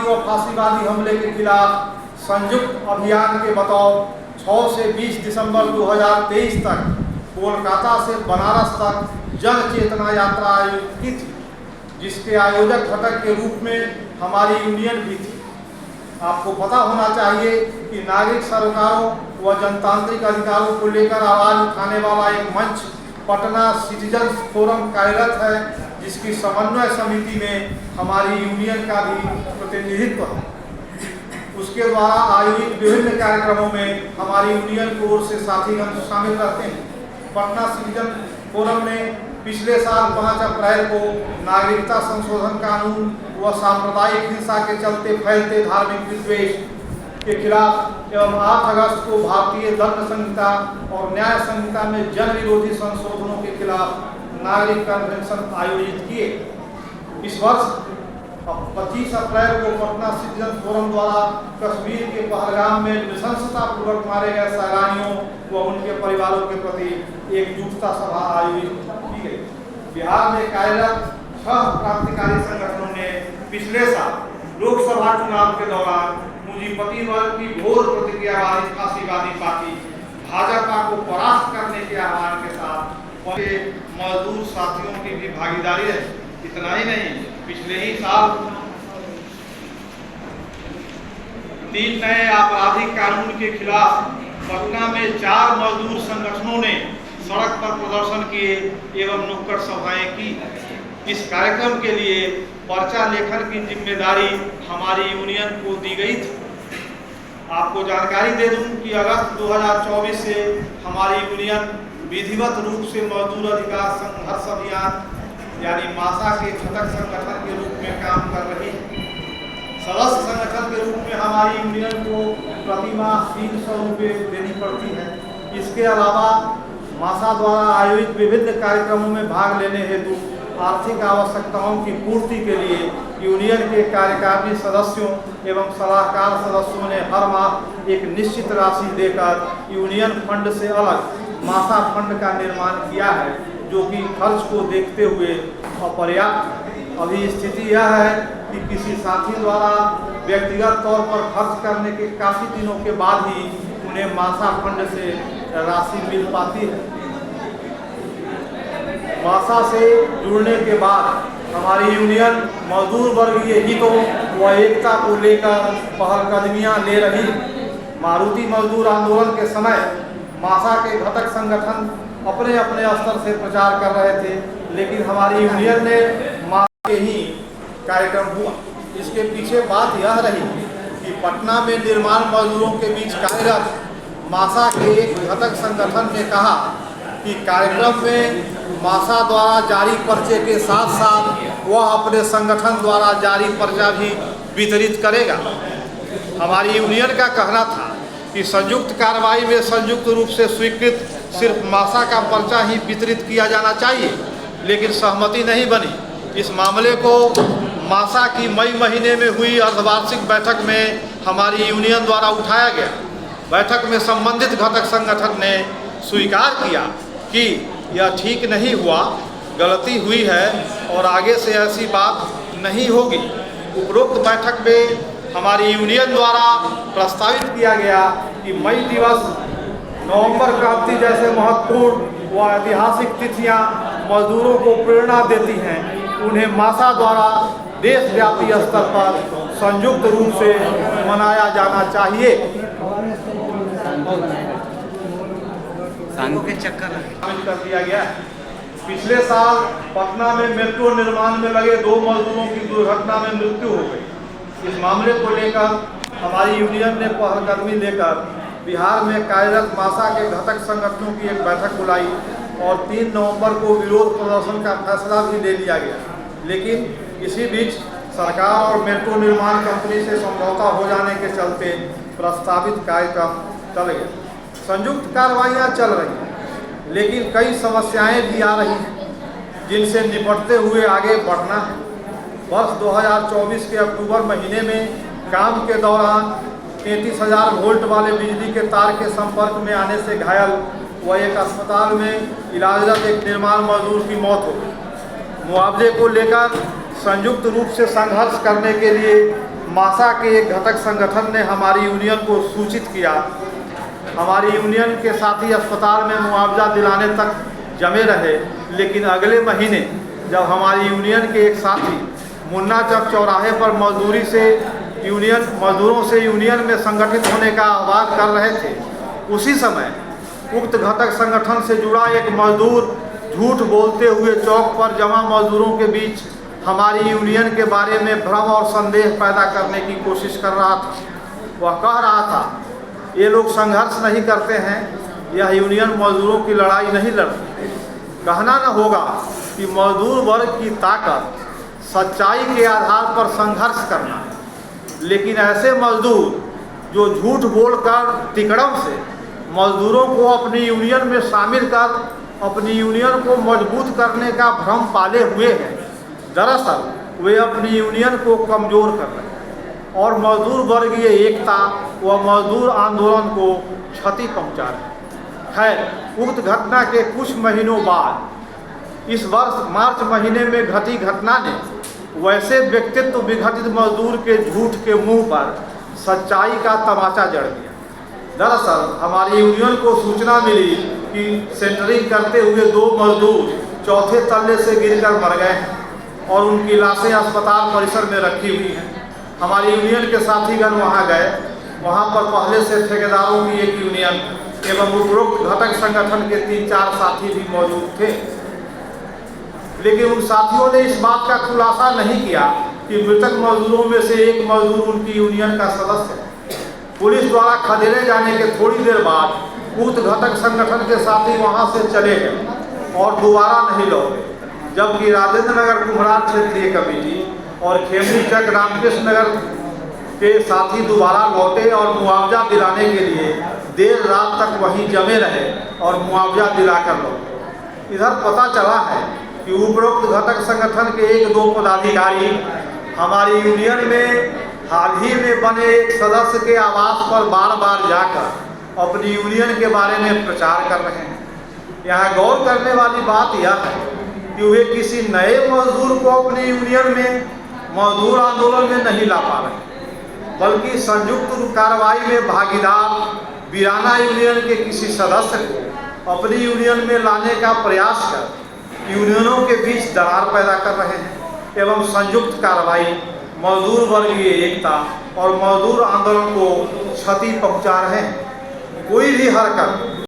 व फांसीवादी हमले के खिलाफ संयुक्त अभियान के बतौर 6 से 20 दिसंबर 2023 तक कोलकाता से बनारस तक जन चेतना यात्रा आयोजित की थी, जिसके आयोजक घटक के रूप में हमारी यूनियन भी थी। आपको पता होना चाहिए कि नागरिक सरोकारों व जनतांत्रिक अधिकारों को लेकर आवाज उठाने वाला एक मंच पटना सिटीजन्स फोरम कार्यरत है, जिसकी समन्वय समिति में हमारी यूनियन का भी प्रतिनिधित्व है। उसके द्वारा आयोजित विभिन्न कार्यक्रमों में हमारी यूनियन की ओर से साथीगण शामिल रहते हैं। पटना सिटीजन फोरम ने पिछले साल 5 अप्रैल को नागरिकता संशोधन कानून व सांप्रदायिक हिंसा के चलते फैलते धार्मिक विद्वेष के खिलाफ एवं 8 अगस्त को भारतीय दंड संहिता और न्याय संहिता में जन विरोधी संशोधनों के खिलाफ नागरिक कन्वेंशन आयोजित किए। इस वर्ष 25 अप्रैल को पटना सिटीजन फोरम द्वारा कश्मीर के पहलगाम में नृशंसतापूर्वक मारे गए सैलानियों व उनके परिवारों के प्रति एकजुटता सभा आयोजित की गई। बिहार में कार्यरत 6 क्रांतिकारी संगठनों ने पिछले साल लोकसभा चुनाव के दौरान पूंजीपति वर्ग की घोर प्रतिक्रिया वाली फांसीवादी पार्टी भाजपा को परास्त करने के आह्वान के साथ मजदूर साथियों की भी भागीदारी है। इतना ही नहीं, पिछले ही साल 3 नए आपराधिक कानून के खिलाफ पटना में 4 मजदूर संगठनों ने सड़क पर प्रदर्शन किए एवं नुक्कड़ सभाएं की। इस कार्यक्रम के लिए पर्चा लेखन की जिम्मेदारी हमारी यूनियन को दी गई थी। आपको जानकारी दे दूं कि अगस्त 2024 से हमारी यूनियन विधिवत रूप से मजदूर अधिकार संघर्ष अभियान यानी मासा के घटक संगठन के रूप में काम कर रही है। सदस्य संगठन के रूप में हमारी यूनियन को प्रतिमाह 300 रुपये देनी पड़ती है। इसके अलावा मासा द्वारा आयोजित विभिन्न कार्यक्रमों में भाग लेने हेतु आर्थिक आवश्यकताओं की पूर्ति के लिए यूनियन के कार्यकारिणी सदस्यों एवं सलाहकार सदस्यों ने हर माह एक निश्चित राशि देकर यूनियन फंड से अलग मासा फंड का निर्माण किया है, जो कि खर्च को देखते हुए अपर्याप्त है। अभी स्थिति यह है कि किसी साथी द्वारा व्यक्तिगत तौर पर खर्च करने के काफ़ी दिनों के बाद ही उन्हें मासा फंड से राशि मिल पाती है। मासा से जुड़ने के बाद हमारी यूनियन मजदूर वर्गीय हितों व एकता को लेकर पहलकदमियां ले रही। मारुति मजदूर आंदोलन के समय मासा के घटक संगठन अपने अपने स्तर से प्रचार कर रहे थे, लेकिन हमारी यूनियन ने मासा के ही कार्यक्रम हुआ। इसके पीछे बात यह रही कि पटना में निर्माण मजदूरों के बीच कार्यरत मासा के एक घटक संगठन ने कहा कि कार्यक्रम में मासा द्वारा जारी पर्चे के साथ साथ वह अपने संगठन द्वारा जारी पर्चा भी वितरित करेगा। हमारी यूनियन का कहना था कि संयुक्त कार्रवाई में संयुक्त रूप से स्वीकृत सिर्फ मासा का पर्चा ही वितरित किया जाना चाहिए, लेकिन सहमति नहीं बनी। इस मामले को मासा की मई महीने में हुई अर्धवार्षिक बैठक में हमारी यूनियन द्वारा उठाया गया। बैठक में संबंधित घटक संगठन ने स्वीकार किया कि यह ठीक नहीं हुआ, गलती हुई है और आगे से ऐसी बात नहीं होगी। उपरोक्त बैठक में हमारी यूनियन द्वारा प्रस्तावित किया गया कि मई दिवस, नवंबर क्रांति जैसे महत्वपूर्ण व ऐतिहासिक तिथियां मजदूरों को प्रेरणा देती हैं, उन्हें मासा द्वारा देशव्यापी स्तर पर संयुक्त रूप से मनाया जाना चाहिए। के चक्कर कर दिया गया। पिछले साल पटना में मेट्रो निर्माण में लगे 2 मजदूरों की दुर्घटना में मृत्यु हो गई। इस मामले को लेकर हमारी यूनियन ने पहलकदमी लेकर बिहार में कार्यरत मासा के घटक संगठनों की एक बैठक बुलाई और 3 नवंबर को विरोध प्रदर्शन का फैसला भी ले लिया गया। लेकिन इसी बीच सरकार और मेट्रो निर्माण कंपनी से समझौता हो जाने के चलते प्रस्तावित कार्यक्रम टल गया। संयुक्त कार्रवाइयाँ चल रही हैं, लेकिन कई समस्याएं भी आ रही हैं, जिनसे निपटते हुए आगे बढ़ना है। वर्ष 2024 के अक्टूबर महीने में काम के दौरान 33,000 वोल्ट वाले बिजली के तार के संपर्क में आने से घायल व एक अस्पताल में इलाजरत एक निर्माण मजदूर की मौत हो गई। मुआवजे को लेकर संयुक्त रूप से संघर्ष करने के लिए मासा के एक घटक संगठन ने हमारी यूनियन को सूचित किया। हमारी यूनियन के साथी अस्पताल में मुआवजा दिलाने तक जमे रहे, लेकिन अगले महीने जब हमारी यूनियन के एक साथी मुन्ना चौक चौराहे पर मजदूरों से यूनियन में संगठित होने का आह्वान कर रहे थे, उसी समय उक्त घटक संगठन से जुड़ा एक मजदूर झूठ बोलते हुए चौक पर जमा मजदूरों के बीच हमारी यूनियन के बारे में भ्रम और संदेह पैदा करने की कोशिश कर रहा था। वह कह रहा था, ये लोग संघर्ष नहीं करते हैं, यह यूनियन मजदूरों की लड़ाई नहीं लड़ती। कहना न होगा कि मजदूर वर्ग की ताकत सच्चाई के आधार पर संघर्ष करना है, लेकिन ऐसे मजदूर जो झूठ बोलकर तिकड़म से मजदूरों को अपनी यूनियन में शामिल कर अपनी यूनियन को मजबूत करने का भ्रम पाले हुए हैं, दरअसल वे अपनी यूनियन को कमज़ोर कर रहे हैं और मजदूर वर्गीय एकता व मजदूर आंदोलन को क्षति पहुंचा रहे हैं। खैर, उक्त घटना के कुछ महीनों बाद इस वर्ष मार्च महीने में घटी घटना ने वैसे व्यक्तित्व विघटित मजदूर के झूठ के मुंह पर सच्चाई का तमाचा जड़ दिया। दरअसल हमारी यूनियन को सूचना मिली कि सेंटरिंग करते हुए 2 मजदूर चौथे तल्ले से गिरकर मर गए हैं और उनकी लाशें अस्पताल परिसर में रखी हुई हैं। हमारी यूनियन के साथीगण वहां गए। वहां पर पहले से ठेकेदारों की एक यूनियन एवं उपरोक्त घटक संगठन के 3-4 साथी भी मौजूद थे, लेकिन उन साथियों ने इस बात का खुलासा नहीं किया कि मृतक मजदूरों में से एक मजदूर उनकी यूनियन का सदस्य है। पुलिस द्वारा खदेड़े जाने के थोड़ी देर बाद उक्त घटक संगठन के साथी वहां से चले गए और दोबारा नहीं लौटे, जबकि राजेंद्र नगर कुम्हरार क्षेत्रीय कमेटी और खेमनी चक रामकृष्ण नगर के साथी दोबारा लौटे और मुआवजा दिलाने के लिए देर रात तक वहीं जमे रहे और मुआवजा दिलाकर लौटे। इधर पता चला है कि उपरोक्त घटक संगठन के 1-2 पदाधिकारी हमारी यूनियन में हाल ही में बने एक सदस्य के आवास पर बार बार जाकर अपनी यूनियन के बारे में प्रचार कर रहे हैं। यहाँ गौर करने वाली बात यह है कि वे किसी नए मजदूर को अपनी यूनियन में मजदूर आंदोलन में नहीं ला पा रहे, बल्कि संयुक्त कार्रवाई में भागीदार वीराना यूनियन के किसी सदस्य को अपनी यूनियन में लाने का प्रयास कर यूनियनों के बीच दरार पैदा कर रहे हैं एवं संयुक्त कार्रवाई, मजदूर वर्गीय एकता और मजदूर आंदोलन को क्षति पहुंचा रहे हैं। कोई भी हरकत